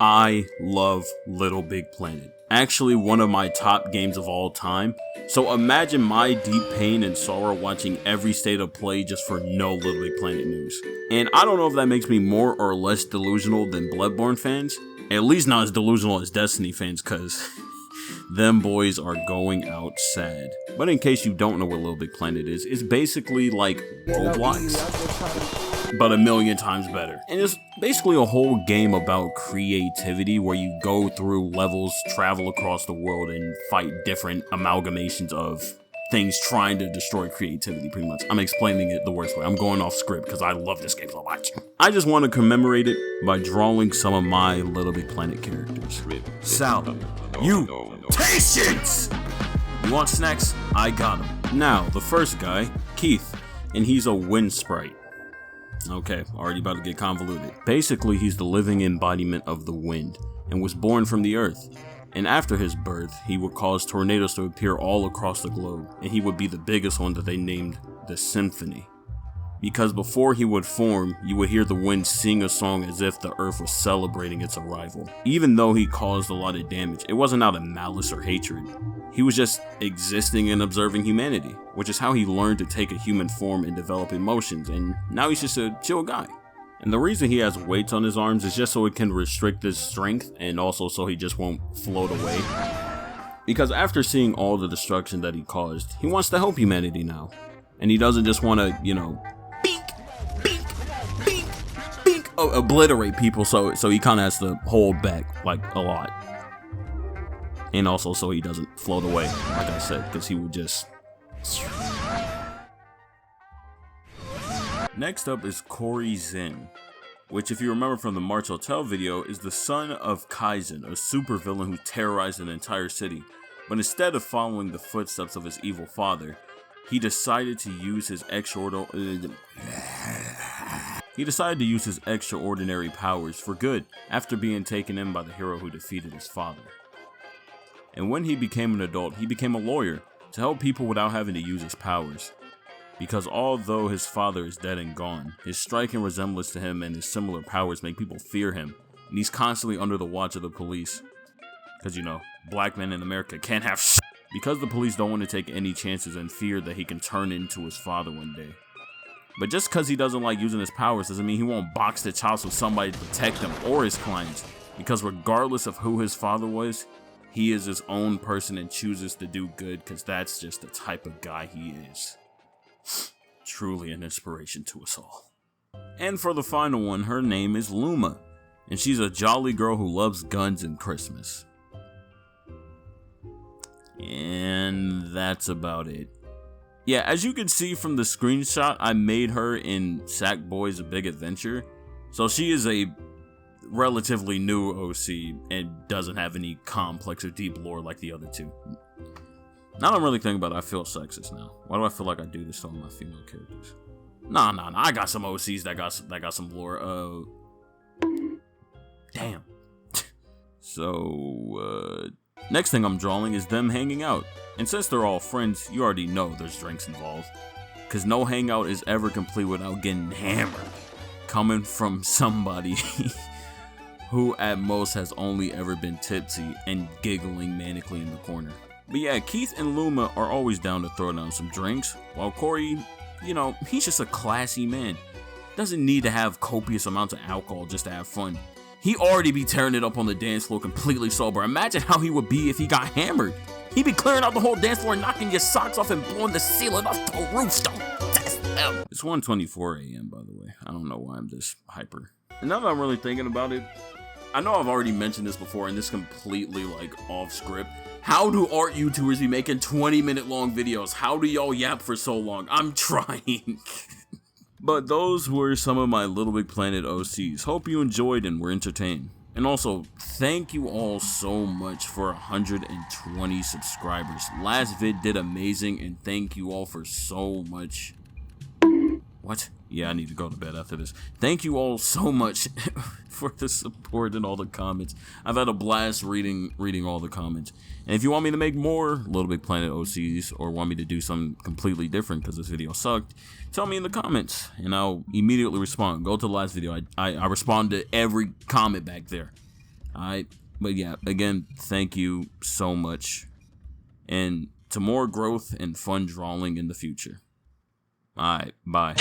I love LittleBigPlanet. Actually one of my top games of all time. So imagine my deep pain and sorrow watching every state of play just for no LittleBigPlanet news. And I don't know if that makes me more or less delusional than Bloodborne fans. At least not as delusional as Destiny fans, cause them boys are going out sad. But in case you don't know what LittleBigPlanet is, it's basically like Roblox, but a million times better. And it's basically a whole game about creativity where you go through levels, travel across the world, and fight different amalgamations of things trying to destroy creativity, pretty much. I'm explaining it the worst way. I'm going off script because I love this game so much. I just want to commemorate it by drawing some of my LittleBigPlanet characters. Sal, you, patience! You want snacks? I got them. Now, the first guy, Keith, and he's a wind sprite. Okay, already about to get convoluted. Basically, he's the living embodiment of the wind, and was born from the earth. And after his birth, he would cause tornadoes to appear all across the globe, and he would be the biggest one that they named the Symphony. Because before he would form, you would hear the wind sing a song as if the earth was celebrating its arrival. Even though he caused a lot of damage, it wasn't out of malice or hatred. He was just existing and observing humanity, which is how he learned to take a human form and develop emotions, and now he's just a chill guy. And the reason he has weights on his arms is just so it can restrict his strength, and also so he just won't float away. Because after seeing all the destruction that he caused, he wants to help humanity now. And he doesn't just want to, obliterate people, so he kind of has to hold back, like, a lot. And also so he doesn't float away, like I said, because he would just... Next up is Corey Zinn, which, if you remember from the March Hotel video, is the son of Kaizen, a supervillain who terrorized an entire city. But instead of following the footsteps of his evil father, he decided to use his extraordinary powers for good after being taken in by the hero who defeated his father. And when he became an adult, he became a lawyer to help people without having to use his powers. Because although his father is dead and gone, his striking resemblance to him and his similar powers make people fear him, and he's constantly under the watch of the police. Because, black men in America can't have shit. Because the police don't want to take any chances and fear that he can turn into his father one day. But just because he doesn't like using his powers doesn't mean he won't box the chops with somebody to protect him or his clients. Because regardless of who his father was, he is his own person and chooses to do good because that's just the type of guy he is. Truly an inspiration to us all. And for the final one, her name is Luma, and she's a jolly girl who loves guns and Christmas. And that's about it. Yeah, as you can see from the screenshot, I made her in Sackboy's A Big Adventure. So she is a relatively new OC and doesn't have any complex or deep lore like the other two. Now I'm really thinking about it, I feel sexist now. Why do I feel like I do this to all my female characters? Nah. I got some OCs that got some lore. Damn. So, next thing I'm drawing is them hanging out. And since they're all friends, you already know there's drinks involved. Cause no hangout is ever complete without getting hammered. Coming from somebody who at most has only ever been tipsy and giggling manically in the corner. But yeah, Keith and Luma are always down to throw down some drinks, while Corey, he's just a classy man. Doesn't need to have copious amounts of alcohol just to have fun. He already be tearing it up on the dance floor completely sober. Imagine how he would be if he got hammered. He'd be clearing out the whole dance floor, knocking your socks off and blowing the ceiling off the roof. It's 1:24 a.m. by the way. I don't know why I'm this hyper. And now that I'm really thinking about it, I know I've already mentioned this before and this completely off script. How do art YouTubers be making 20-minute long videos? How do y'all yap for so long? I'm trying. But those were some of my LittleBigPlanet OCs. Hope you enjoyed and were entertained. And also, thank you all so much for 120 subscribers. Last vid did amazing, and thank you all for so much. What? Yeah, I need to go to bed after this. Thank you all so much for the support and all the comments. I've had a blast reading all the comments. And if you want me to make more LittleBigPlanet OCs or want me to do something completely different because this video sucked, tell me in the comments and I'll immediately respond. Go to the last video. I respond to every comment back there. But yeah, again, thank you so much. And to more growth and fun drawing in the future. Alright, bye.